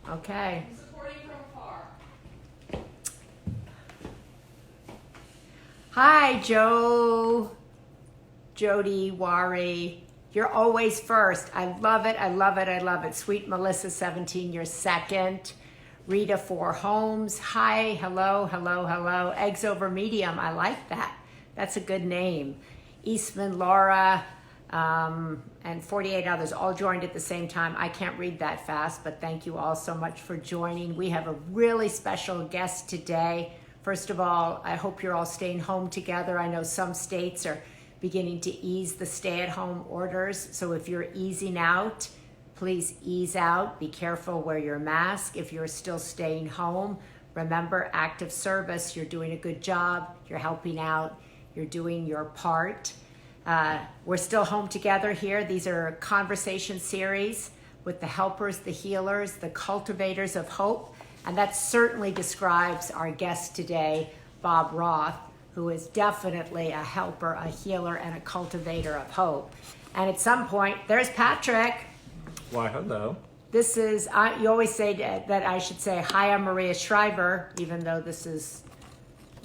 Okay. I'm supporting from afar. Hi, Jody, Wari. You're always first. I love it. I love it. I love it. Sweet Melissa, 17, you're second. Rita, 4 Homes. Hi, hello, hello, hello. Eggs over medium. I like that. That's a good name. Eastman, Laura, and 48 others all joined at the same time. I can't read that fast, but thank you all so much for joining. We have a really special guest today. First of all, I hope you're all staying home together. I know some states are beginning to ease the stay-at-home orders. So if you're easing out, please ease out. Be careful, wear your mask. If you're still staying home, remember, active service. You're doing a good job. You're helping out. You're doing your part. We're still home together here. These are conversation series with the helpers, the healers, the cultivators of hope. And that certainly describes our guest today, Bob Roth, who is definitely a helper, a healer, and a cultivator of hope. And at some point, there's Patrick. Why, hello. This is, you always say that I should say, hi, I'm Maria Shriver, even though this is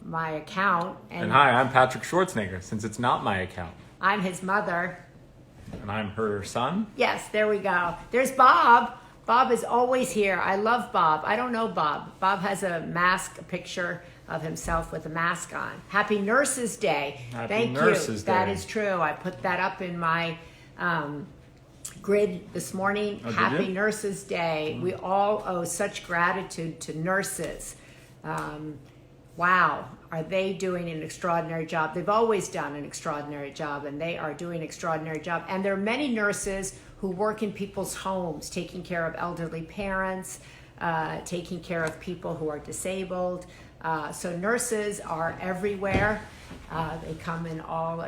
my account. And hi, I'm Patrick Schwarzenegger, since it's not my account. I'm his mother. And I'm her son? Yes, there we go. There's Bob. Bob is always here. I love Bob. I don't know Bob. Bob has a picture of himself with a mask on. Happy Nurses Day. Thank you. That is true. I put that up in my grid this morning. Oh, Happy Nurses Day. We all owe such gratitude to nurses. Wow, are they doing an extraordinary job? They've always done an extraordinary job, and they are doing an extraordinary job. And there are many nurses who work in people's homes, taking care of elderly parents, taking care of people who are disabled. So nurses are everywhere. They come in all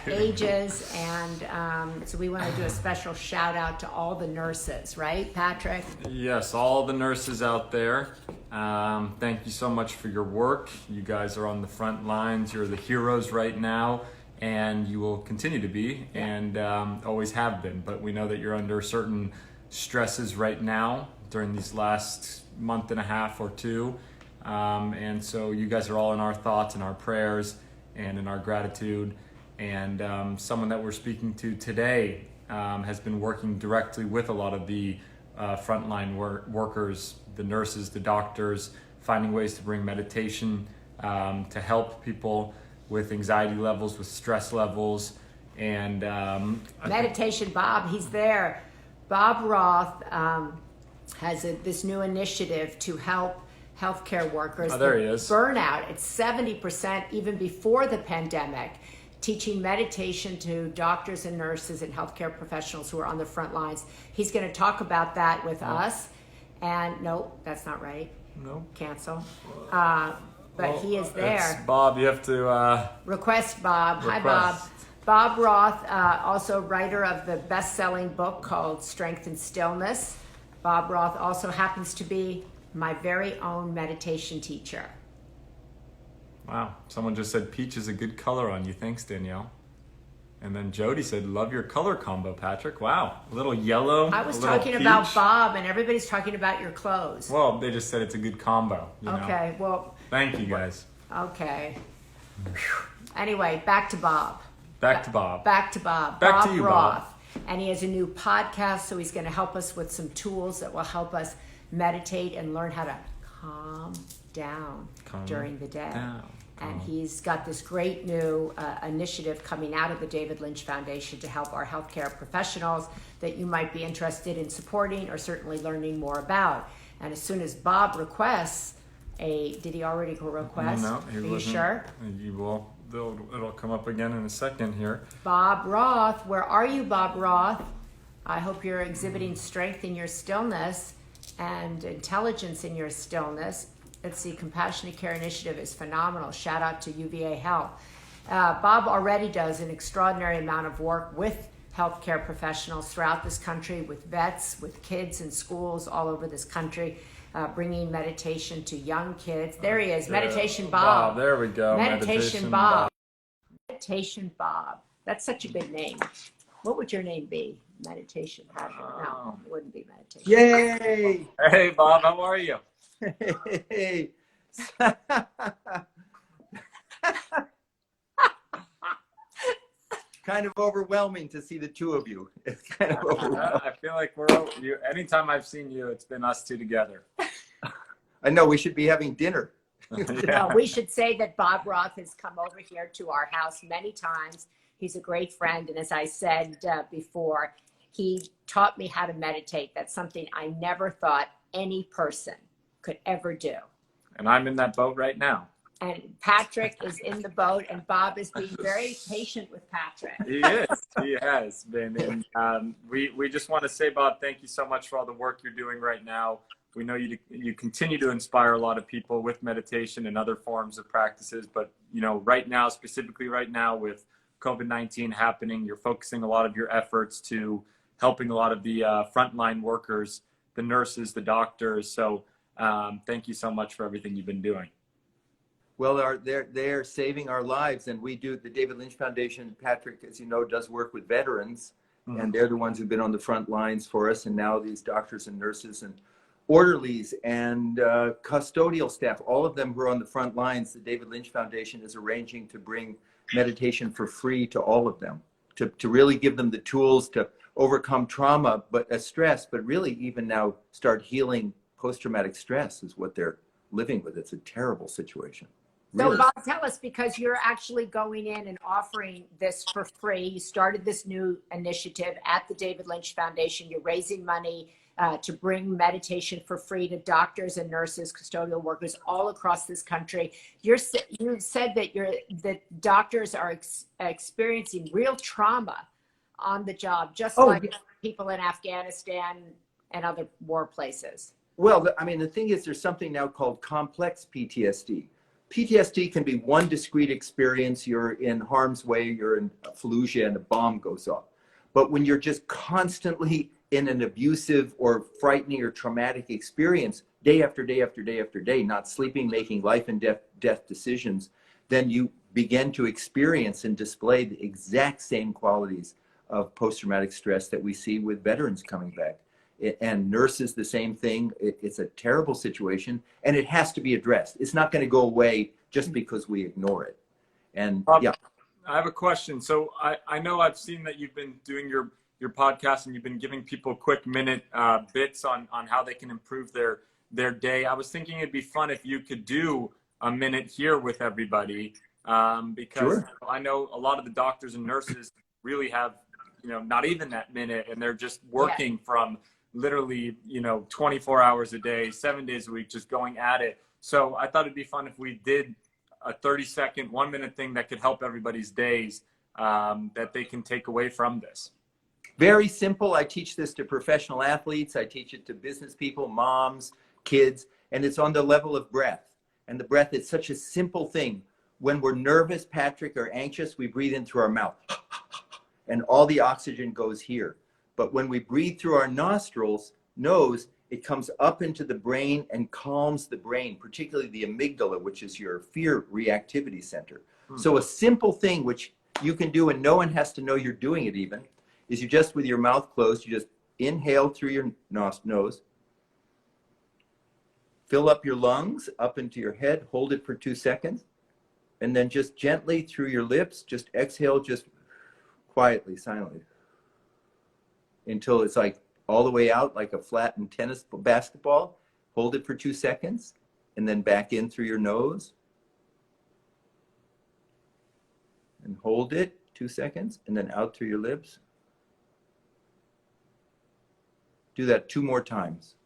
ages, and so we want to do a special shout out to all the nurses, right, Patrick? Yes, all the nurses out there. Thank you so much for your work. You guys are on the front lines. You're the heroes right now, and you will continue to be, and always have been. But we know that you're under certain stresses right now during these last month and a half or two. And so you guys are all in our thoughts and our prayers and in our gratitude. And someone that we're speaking to today has been working directly with a lot of the frontline workers, the nurses, the doctors, finding ways to bring meditation to help people with anxiety levels, with stress levels. And meditation, Bob, he's there. Bob Roth has this new initiative to help healthcare workers. Oh, there he is. Burnout, it's 70% even before the pandemic, teaching meditation to doctors and nurses and healthcare professionals who are on the front lines. He's going to talk about that with us. And no, that's not right. No. Cancel. But he is there. Bob, you have to... Request Bob. Request. Hi, Bob. Bob Roth, also writer of the best-selling book called Strength and Stillness. Bob Roth also happens to be my very own meditation teacher. Wow. Someone just said peach is a good color on you. Thanks, Danielle. And then Jody said, love your color combo, Patrick. Wow. A little yellow. I was talking about Bob, and everybody's talking about your clothes. Well, they just said it's a good combo. Okay, well. Thank you, guys. Okay. Anyway, back to Bob. Back to Bob. Back to Bob. Back Bob to you, Roth. Bob. And he has a new podcast, so he's going to help us with some tools that will help us meditate and learn how to calm down during the day. And he's got this great new initiative coming out of the David Lynch Foundation to help our healthcare professionals that you might be interested in supporting or certainly learning more about. And as soon as Bob requests did he already request? No, he wasn't. Are you sure? You will. It'll come up again in a second here. Bob Roth, where are you, Bob Roth? I hope you're exhibiting strength in your stillness and intelligence in your stillness. Let's see, Compassionate Care Initiative is phenomenal. Shout out to UVA Health. Bob already does an extraordinary amount of work with healthcare professionals throughout this country, with vets, with kids in schools all over this country, bringing meditation to young kids. There he is, Meditation Bob. There we go. Meditation Bob. Meditation Bob. That's such a good name. What would your name be? Meditation Patrick? No, it wouldn't be Meditation. meditation. Yay! Hey, Bob, how are you? Hey. Kind of overwhelming to see the two of you. It's kind of overwhelming. I feel like anytime I've seen you, it's been us two together. I know we should be having dinner. Yeah. We should say that Bob Roth has come over here to our house many times. He's a great friend. And as I said before, he taught me how to meditate. That's something I never thought any person could ever do. And I'm in that boat right now. And Patrick is in the boat, and Bob is being very patient with Patrick. He is. He has been. And we just want to say, Bob, thank you so much for all the work you're doing right now. We know you continue to inspire a lot of people with meditation and other forms of practices. But, right now, specifically right now with COVID-19 happening, you're focusing a lot of your efforts to helping a lot of the frontline workers, the nurses, the doctors. So thank you so much for everything you've been doing. Well, they're saving our lives, and we do. The David Lynch Foundation, Patrick, as you know, does work with veterans, and they're the ones who've been on the front lines for us. And now these doctors and nurses and orderlies and custodial staff, all of them who are on the front lines, the David Lynch Foundation is arranging to bring meditation for free to all of them, to really give them the tools to overcome trauma, stress, but really even now start healing post-traumatic stress is what they're living with. It's a terrible situation. Really. So Bob, tell us, because you're actually going in and offering this for free. You started this new initiative at the David Lynch Foundation. You're raising money to bring meditation for free to doctors and nurses, custodial workers all across this country. You said that doctors are experiencing real trauma on the job, just like people in Afghanistan and other war places. Well, the thing is, there's something now called complex PTSD. PTSD can be one discrete experience. You're in harm's way, you're in Fallujah and a bomb goes off. But when you're just constantly in an abusive or frightening or traumatic experience, day after day after day after day, not sleeping, making life and death decisions, then you begin to experience and display the exact same qualities of post-traumatic stress that we see with veterans coming back. And nurses, the same thing. It's a terrible situation, and it has to be addressed. It's not going to go away just because we ignore it. And I have a question. So I know I've seen that you've been doing your podcast, and you've been giving people quick minute bits on how they can improve their day. I was thinking it'd be fun if you could do a minute here with everybody, because I know a lot of the doctors and nurses really have, not even that minute, and they're just working from literally, 24 hours a day, 7 days a week, just going at it. So I thought it'd be fun if we did a 30-second, 1 minute thing that could help everybody's days, that they can take away from this. Very simple. I teach this to professional athletes. I teach it to business people, moms, kids, and it's on the level of breath. And the breath is such a simple thing. When we're nervous, Patrick, or anxious, we breathe in through our mouth, and all the oxygen goes here. But when we breathe through our nose, it comes up into the brain and calms the brain, particularly the amygdala, which is your fear reactivity center. So a simple thing which you can do, and no one has to know you're doing it even, is you just, with your mouth closed, you just inhale through your nose, fill up your lungs up into your head, hold it for 2 seconds, and then just gently through your lips, just exhale, just quietly, silently, until it's like all the way out, like a flattened tennis basketball. Hold it for 2 seconds, and then back in through your nose. And hold it 2 seconds, and then out through your lips. Do that 2 more times.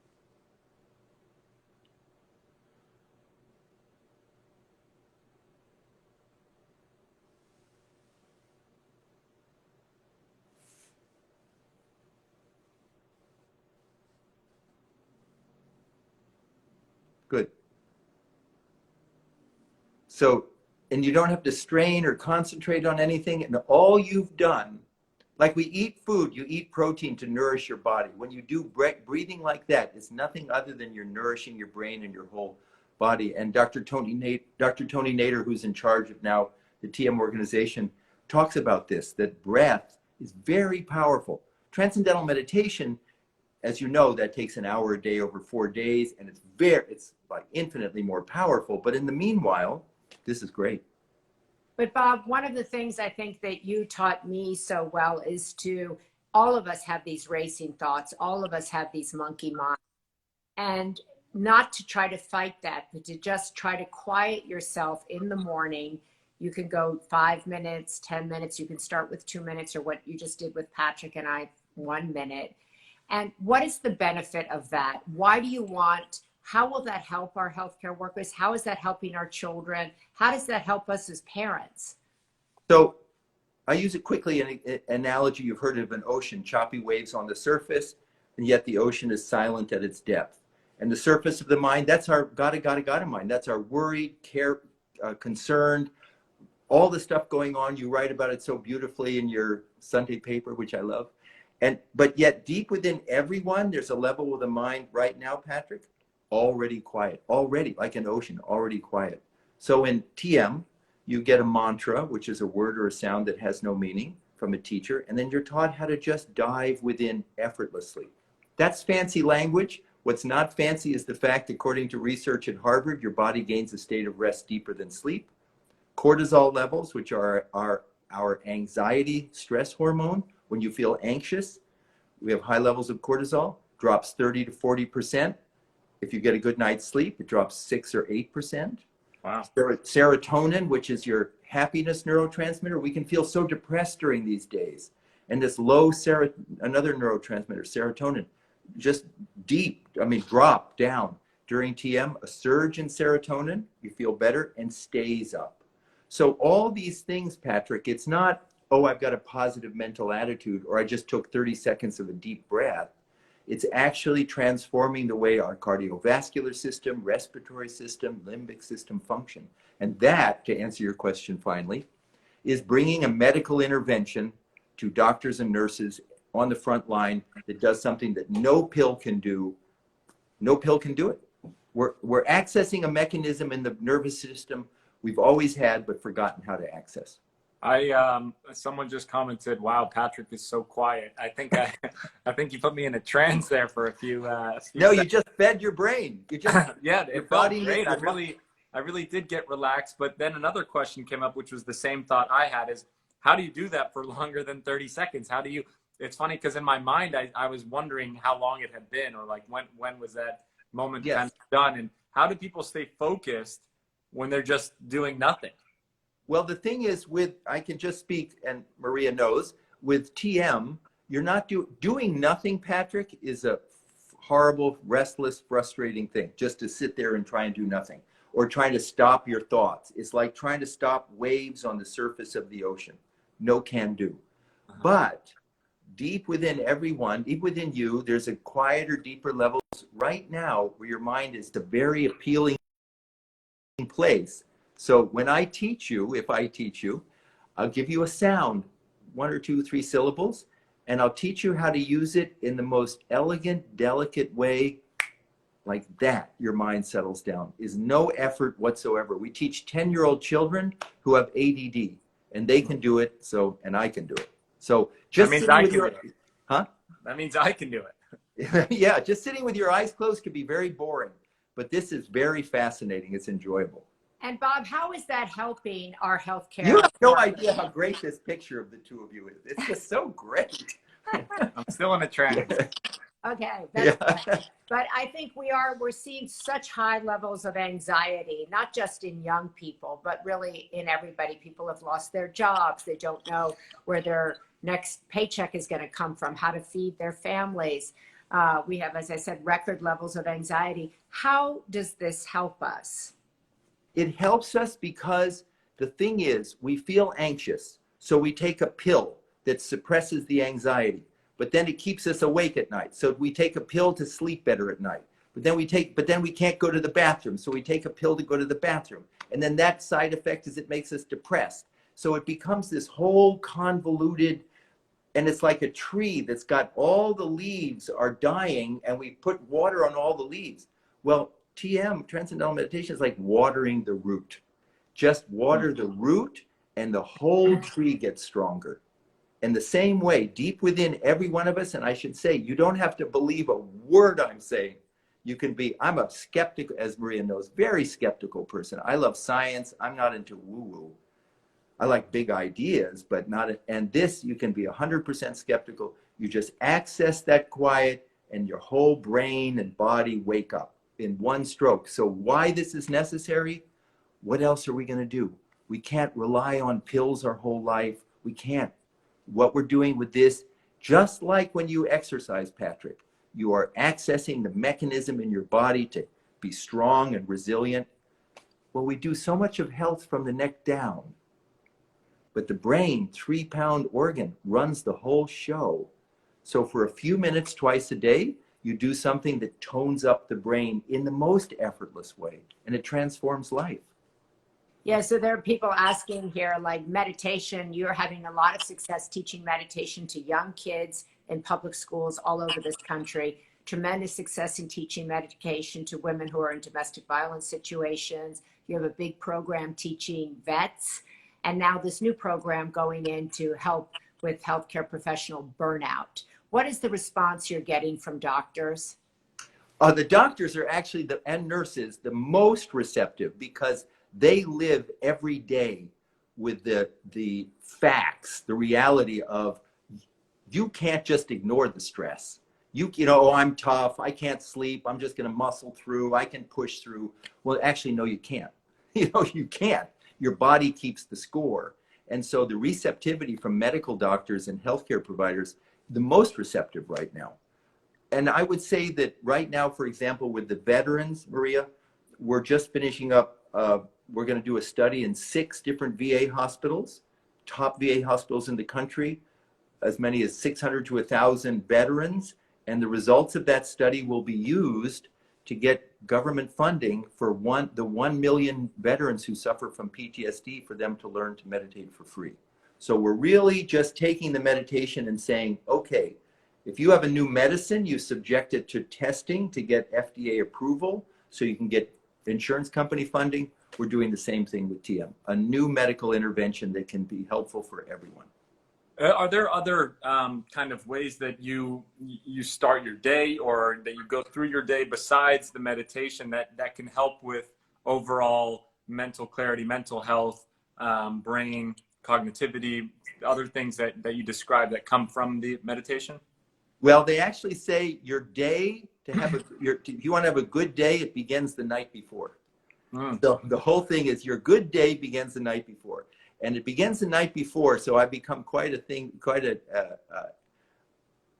Good. So, and you don't have to strain or concentrate on anything. And all you've done, like we eat food, you eat protein to nourish your body. When you do breathing like that, it's nothing other than you're nourishing your brain and your whole body. And Dr. Tony Nader, who's in charge of now the TM organization, talks about this, that breath is very powerful. Transcendental meditation as you know, that takes an hour a day over 4 days, and it's like infinitely more powerful. But in the meanwhile, this is great. But Bob, one of the things I think that you taught me so well is all of us have these racing thoughts. All of us have these monkey minds, and not to try to fight that, but to just try to quiet yourself in the morning. You can go 5 minutes, 10 minutes. You can start with 2 minutes, or what you just did with Patrick and I, 1 minute. And what is the benefit of that? Why do you want, how will that help our healthcare workers? How is that helping our children? How does that help us as parents? So I use it quickly in an analogy. You've heard of an ocean, choppy waves on the surface, and yet the ocean is silent at its depth. And the surface of the mind, that's our gotta mind. That's our worried, concerned, all the stuff going on. You write about it so beautifully in your Sunday paper, which I love. But yet deep within everyone, there's a level of the mind right now, Patrick, already quiet, already like an ocean, already quiet. So in TM, you get a mantra, which is a word or a sound that has no meaning from a teacher, and then you're taught how to just dive within effortlessly. That's fancy language. What's not fancy is the fact, according to research at Harvard, your body gains a state of rest deeper than sleep. Cortisol levels, which are our anxiety stress hormone, when you feel anxious, we have high levels of cortisol, drops 30 to 40%. If you get a good night's sleep, it drops 6 or 8%. Wow. Serotonin, which is your happiness neurotransmitter, we can feel so depressed during these days. And this low another neurotransmitter, serotonin, just drop down. During TM, a surge in serotonin, you feel better, and stays up. So all these things, Patrick, it's not, oh, I've got a positive mental attitude, or I just took 30 seconds of a deep breath. It's actually transforming the way our cardiovascular system, respiratory system, limbic system function. And that, to answer your question finally, is bringing a medical intervention to doctors and nurses on the front line that does something that no pill can do. No pill can do it. We're accessing a mechanism in the nervous system we've always had but forgotten how to access. Someone just commented, "Wow, Patrick is so quiet." I think you put me in a trance there for a few. No, seconds. you just fed your brain. You just Yeah, your it felt body great. I really did get relaxed. But then another question came up, which was the same thought I had: is how do you do that for longer than 30 seconds? How do you? It's funny because in my mind, I was wondering how long it had been, or like when was that moment kind of done, and how do people stay focused when they're just doing nothing? Well, the thing is, I can just speak, and Maria knows, with TM, you're not doing nothing, Patrick, is a horrible, restless, frustrating thing, just to sit there and try and do nothing, or trying to stop your thoughts. It's like trying to stop waves on the surface of the ocean. No can do. But deep within everyone, deep within you, there's a quieter, deeper levels right now where your mind is the very appealing place. So when I teach you, if I teach you, I'll give you a sound, 1 or 2, 3 syllables, and I'll teach you how to use it in the most elegant, delicate way. Like that, your mind settles down. Is no effort whatsoever. We teach 10-year-old children who have ADD, and they can do it, and I can do it. So just that means sitting with your, huh? That means I can do it. Yeah, just sitting with your eyes closed can be very boring, but this is very fascinating. It's enjoyable. And Bob, how is that helping our healthcare? You have no idea how great this picture of the two of you is. It's just so great. I'm still in a trance. Okay, that's good. But I think we're seeing such high levels of anxiety, not just in young people, but really in everybody. People have lost their jobs. They don't know where their next paycheck is going to come from, how to feed their families. We have, as I said, record levels of anxiety. How does this help us? It helps us because the thing is, we feel anxious, so we take a pill that suppresses the anxiety, but then it keeps us awake at night. So we take a pill to sleep better at night. But then we can't go to the bathroom, so we take a pill to go to the bathroom. And then that side effect is it makes us depressed. So it becomes this whole convoluted, and it's like a tree that's got all the leaves are dying, and we put water on all the leaves. Well, TM, Transcendental Meditation, is like watering the root. Just water the root and the whole tree gets stronger. In the same way, deep within every one of us, and I should say, you don't have to believe a word I'm saying. You can be, I'm a skeptic, as Maria knows, very skeptical person. I love science. I'm not into woo-woo. I like big ideas, but not, and this, you can be 100% skeptical. You just access that quiet and your whole brain and body wake up in one stroke. So why this is necessary? What else are we going to do? We can't rely on pills our whole life. We can't. What we're doing with this, just like when you exercise, Patrick, you are accessing the mechanism in your body to be strong and resilient. Well, we do so much of health from the neck down, but the brain, 3-pound organ, runs the whole show. So for a few minutes twice a day, you do something that tones up the brain in the most effortless way, and it transforms life. Yeah, so there are people asking here, like meditation, you're having a lot of success teaching meditation to young kids in public schools all over this country. Tremendous success in teaching meditation to women who are in domestic violence situations. You have a big program teaching vets, and now this new program going in to help with healthcare professional burnout. What is the response you're getting from doctors? The doctors are actually, and nurses, the most receptive, because they live every day with the facts, the reality of, you can't just ignore the stress. You know, oh, I'm tough, I can't sleep, I'm just going to muscle through, I can push through. Well, actually, no, you can't. You know, you can't. Your body keeps the score. And so the receptivity from medical doctors and healthcare providers, the most receptive right now. And I would say that right now, for example, with the veterans, Maria, we're just finishing up, we're going to do a study in 6 different VA hospitals, top VA hospitals in the country, as many as 600 to 1,000 veterans. And the results of that study will be used to get government funding for the 1 million veterans who suffer from PTSD, for them to learn to meditate for free. So we're really just taking the meditation and saying, okay, if you have a new medicine, you subject it to testing to get FDA approval so you can get insurance company funding. We're doing the same thing with TM, a new medical intervention that can be helpful for everyone. Are there other kind of ways that you start your day, or that you go through your day besides the meditation that can help with overall mental clarity, mental health, brain, cognitivity, other things that you describe that come from the meditation? Well, they actually say your day, if you want to have a good day, it begins the night before. So the whole thing is, your good day begins the night before. And it begins the night before, so I've become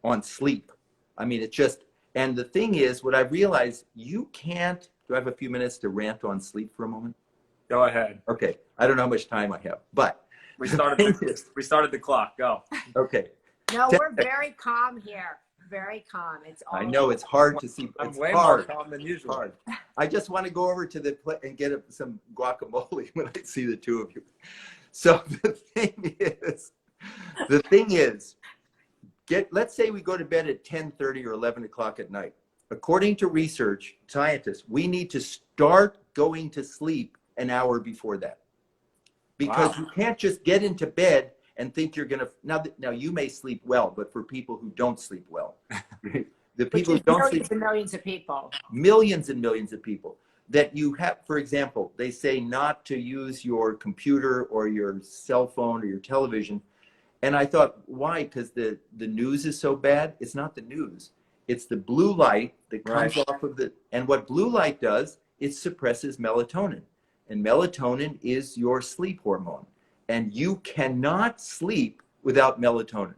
on sleep. I mean, it just, and the thing is, what I've realized, you can't, do I have a few minutes to rant on sleep for a moment? Go ahead. Okay, I don't know how much time I have, but. We started the clock, go. Okay. No, we're very calm here. Very calm. It's all I know it's hard to see. I'm It's way hard. more calm than usual. Hard. I just want to go over to the plate and get some guacamole when I see the two of you. So the thing is, let's say we go to bed at 10:30 or 11 o'clock at night. According to research, scientists, we need to start going to sleep an hour before that. Because you can't just get into bed and think you're going to, now you may sleep well, but for people who don't sleep well, the people who don't sleep, millions and millions of people, millions and millions of people, that you have, for example, they say not to use your computer or your cell phone or your television. And I thought, why? Because the news is so bad. It's not the news. It's the blue light that comes off of and what blue light does, it suppresses melatonin. And melatonin is your sleep hormone. And you cannot sleep without melatonin.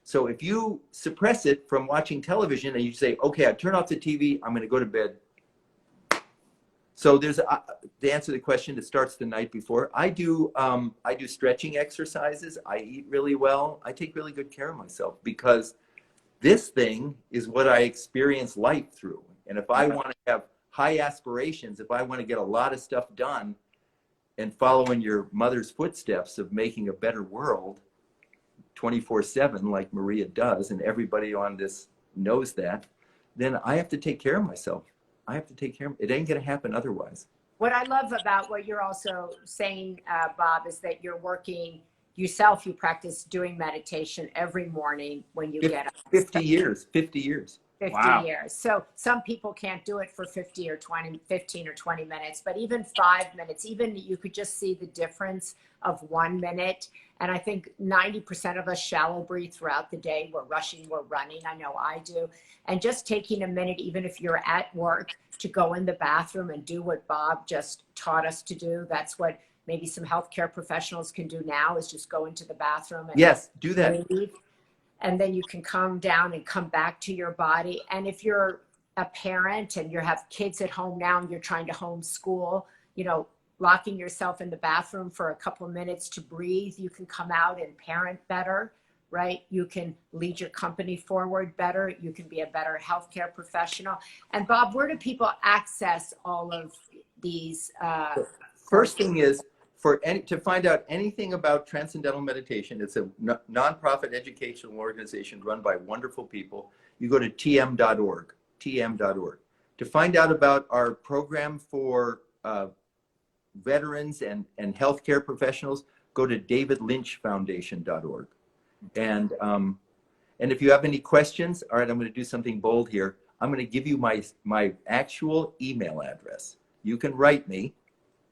So if you suppress it from watching television and you say, okay, I turn off the TV, I'm going to go to bed. So there's, to answer the question, it starts the night before. I do stretching exercises. I eat really well. I take really good care of myself, because this thing is what I experience life through. And if I want to have high aspirations, if I want to get a lot of stuff done and follow in your mother's footsteps of making a better world 24/7, like Maria does, and everybody on this knows that, then I have to take care of myself. I have to take care of it. It ain't going to happen otherwise. What I love about what you're also saying, Bob, is that you're working yourself, you practice doing meditation every morning when you get up. 50 years, 50 years. 50 Wow. years. So some people can't do it for 50 or 20, 15 or 20 minutes, but even 5 minutes, even you could just see the difference of 1 minute. And I think 90% of us shallow breathe throughout the day. We're rushing, we're running. I know I do. And just taking a minute, even if you're at work, to go in the bathroom and do what Bob just taught us to do. That's what maybe some healthcare professionals can do now, is just go into the bathroom and Yes, do that. breathe. And then you can calm down and come back to your body. And if you're a parent and you have kids at home now and you're trying to homeschool, you know, locking yourself in the bathroom for a couple of minutes to breathe, you can come out and parent better, right? You can lead your company forward better. You can be a better healthcare professional. And Bob, where do people access all of these? First thing is, to find out anything about Transcendental Meditation, it's a nonprofit educational organization run by wonderful people. You go to tm.org, tm.org. To find out about our program for veterans and healthcare professionals, go to davidlynchfoundation.org. And if you have any questions, all right, I'm going to do something bold here. I'm going to give you my actual email address. You can write me,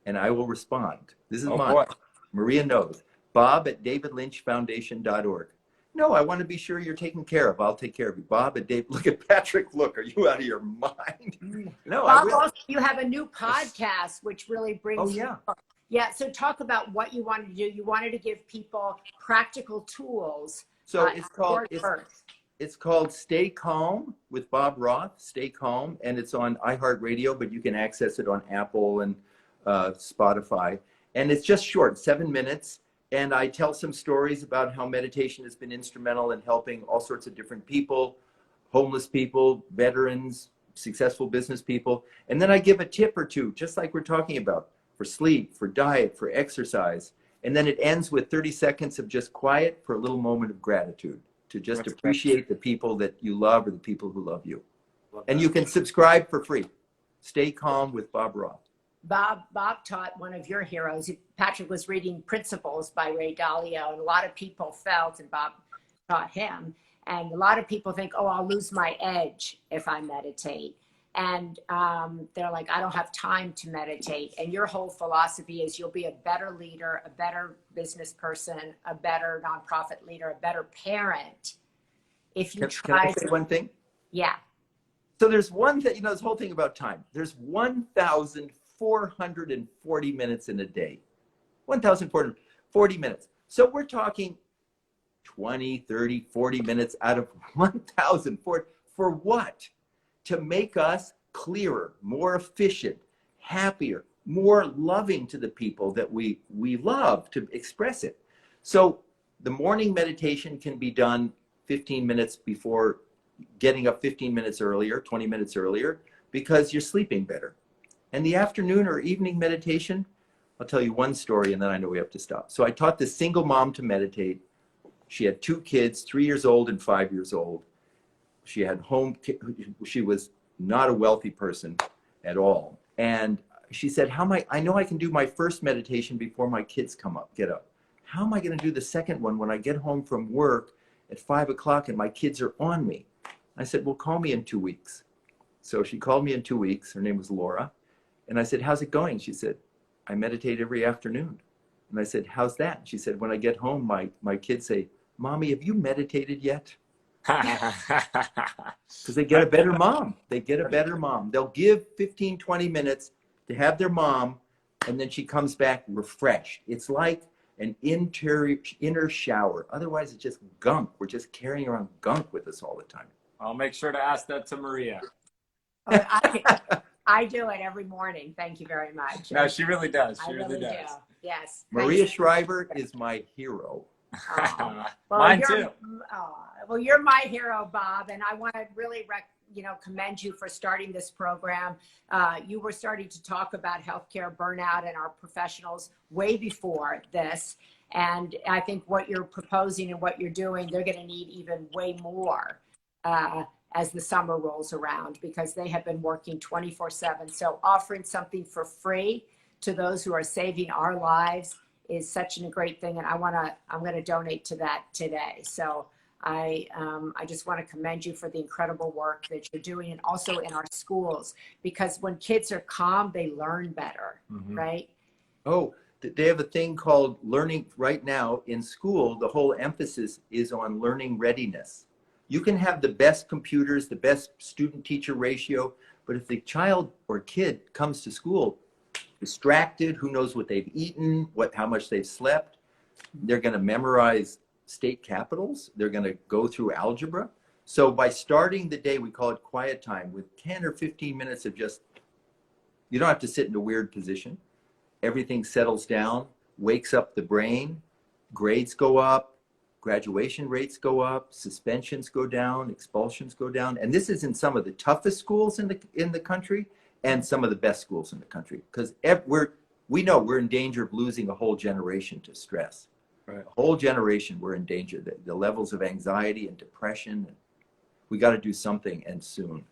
and I will respond. This is mine. Boy. Maria knows. Bob@davidlynchfoundation.org. No, I want to be sure you're taken care of. I'll take care of you. Bob at Dave. Look at Patrick. Look, are you out of your mind? No, I Bob, will. also, you have a new podcast, which really brings. Oh, yeah. Yeah. So talk about what you wanted to do. You wanted to give people practical tools. So it's called Stay Calm with Bob Roth. Stay Calm, and it's on iHeartRadio, but you can access it on Apple and Spotify. And it's just short, 7 minutes. And I tell some stories about how meditation has been instrumental in helping all sorts of different people, homeless people, veterans, successful business people. And then I give a tip or two, just like we're talking about, for sleep, for diet, for exercise. And then it ends with 30 seconds of just quiet for a little moment of gratitude, to just appreciate the people that you love or the people who love you. And you can subscribe for free. Stay Calm with Bob Roth. Bob taught one of your heroes. Patrick was reading Principles by Ray Dalio, and a lot of people felt, and Bob taught him, and a lot of people think, oh, I'll lose my edge if I meditate. And they're like, I don't have time to meditate. And your whole philosophy is you'll be a better leader, a better business person, a better nonprofit leader, a better parent if you try. Can I say one thing? Yeah. So there's one thing, this whole thing about time. There's 1,440 minutes in a day. 1,440 minutes. So we're talking 20, 30, 40 minutes out of 1,004. For what? To make us clearer, more efficient, happier, more loving to the people that we love, to express it. So the morning meditation can be done 15 minutes before, getting up 15 minutes earlier, 20 minutes earlier, because you're sleeping better. And the afternoon or evening meditation, I'll tell you one story and then I know we have to stop. So I taught this single mom to meditate. She had 2 kids, 3 years old and 5 years old. She had she was not a wealthy person at all. And she said, I know I can do my first meditation before my kids get up. How am I going to do the second one when I get home from work at 5 o'clock and my kids are on me? I said, well, call me in 2 weeks. So she called me in 2 weeks. Her name was Laura. And I said, how's it going? She said, I meditate every afternoon. And I said, how's that? She said, when I get home, my kids say, Mommy, have you meditated yet? Because they get a better mom. They'll give 15, 20 minutes to have their mom, and then she comes back refreshed. It's like an inner shower. Otherwise, it's just gunk. We're just carrying around gunk with us all the time. I'll make sure to ask that to Maria. I do it every morning. Thank you very much. No, she really does. She I really does. do. Yes. Maria Shriver is my hero. Well, Mine too. Well, you're my hero, Bob, and I want to really commend you for starting this program. You were starting to talk about healthcare burnout and our professionals way before this, and I think what you're proposing and what you're doing, they're going to need even way more as the summer rolls around, because they have been working 24/7. So offering something for free to those who are saving our lives is such a great thing. And I'm going to donate to that today. So I just want to commend you for the incredible work that you're doing, and also in our schools, because when kids are calm, they learn better, right? Oh, they have a thing called learning right now in school. The whole emphasis is on learning readiness. You can have the best computers, the best student teacher ratio, but if the child or kid comes to school distracted, who knows what they've eaten, how much they've slept, they're going to memorize state capitals, they're going to go through algebra. So by starting the day, we call it quiet time, with 10 or 15 minutes of just, you don't have to sit in a weird position. Everything settles down, wakes up the brain, grades go up, graduation rates go up, suspensions go down, expulsions go down. And this is in some of the toughest schools in the country and some of the best schools in the country, because we know we're in danger of losing a whole generation to stress. Right. A whole generation, we're in danger. The levels of anxiety and depression, we got to do something, and soon.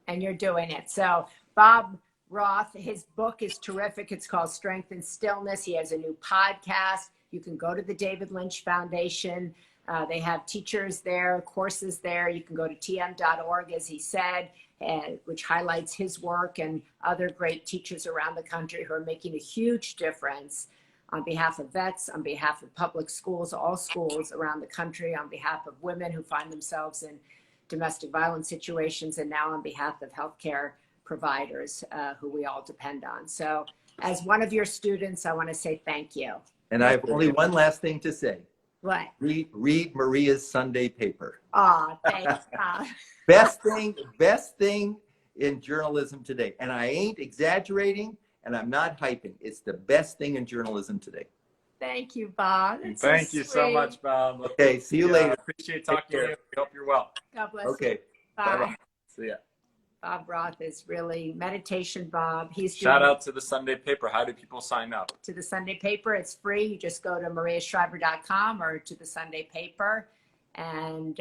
And you're doing it. So Bob Roth, his book is terrific. It's called Strength and Stillness. He has a new podcast. You can go to the David Lynch Foundation. They have teachers there, courses there. You can go to tm.org, as he said, which highlights his work and other great teachers around the country who are making a huge difference on behalf of vets, on behalf of public schools, all schools around the country, on behalf of women who find themselves in domestic violence situations, and now on behalf of healthcare providers who we all depend on. So as one of your students, I want to say thank you. And I have only one last thing to say. What? Read Maria's Sunday paper. Oh, thanks. Best thing in journalism today. And I ain't exaggerating, and I'm not hyping. It's the best thing in journalism today. Thank you, Bob. Thank you so much, Bob. Okay, see you later. Appreciate talking to you. We hope you're well. God bless Okay. you. Bye. Bye-bye. See ya. Bob Roth is really meditation, Bob. He's Shout out to the Sunday paper. How do people sign up? to the Sunday paper. It's free. You just go to mariashriver.com or to the Sunday paper, and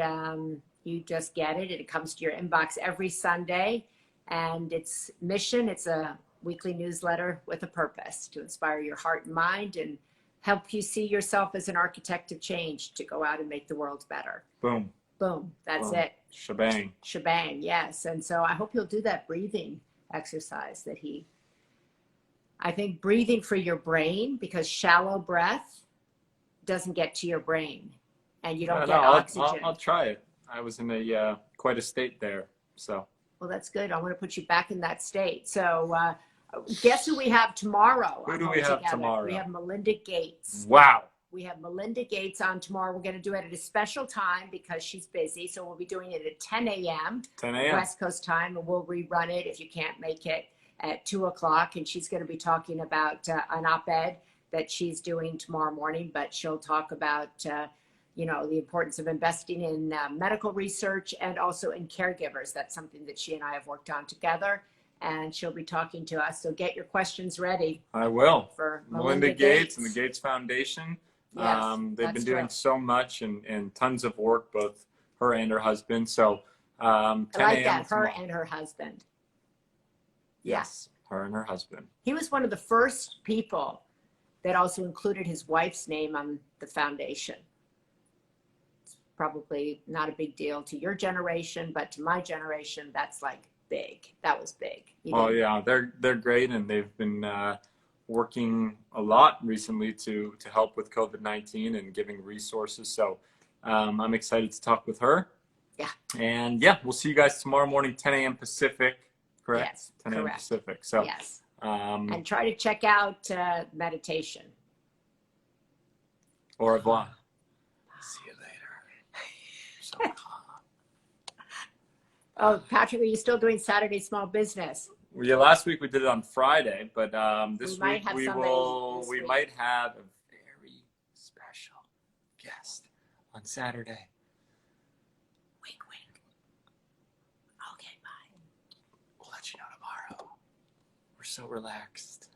you just get it. It comes to your inbox every Sunday. And its mission, it's a weekly newsletter with a purpose to inspire your heart and mind and help you see yourself as an architect of change to go out and make the world better. Boom. Boom. That's Boom. it. Shebang. Shebang. Yes. And so I hope you'll do that breathing exercise that I think breathing for your brain, because shallow breath doesn't get to your brain and you don't get oxygen. I'll try it. I was in a quite a state there. So. Well, that's good. I want to put you back in that state. So guess who we have tomorrow? Who do we have tomorrow? We have Melinda Gates. Wow. We have Melinda Gates on tomorrow. We're going to do it at a special time because she's busy. So we'll be doing it at 10 a.m. 10 a.m. West Coast time, and we'll rerun it if you can't make it at 2 o'clock. And she's going to be talking about an op-ed that she's doing tomorrow morning, but she'll talk about, the importance of investing in medical research and also in caregivers. That's something that she and I have worked on together, and she'll be talking to us. So get your questions ready. I will. For Melinda Gates and the Gates Foundation. Yes, they've been doing so much and tons of work, both her and her husband. So 10 I like a.m. that, her tomorrow. and her husband. Yes, her and her husband. He was one of the first people that also included his wife's name on the foundation. It's probably not a big deal to your generation, but to my generation, that's like big. That was big. Oh yeah, they're great, and they've been working a lot recently to help with COVID-19 and giving resources. So I'm excited to talk with her. Yeah. And yeah, we'll see you guys tomorrow morning, 10 a.m. Pacific, correct? Yes, 10 a.m. correct. Pacific. So yes. And try to check out meditation. Au revoir. See you later. So Oh, Patrick, are you still doing Saturday Small Business? yeah, last week we did it on Friday, but this We might week have we somebody will. this We week. might have a very special guest on Saturday. Wink, wink. Okay, bye. We'll let you know tomorrow. We're so relaxed.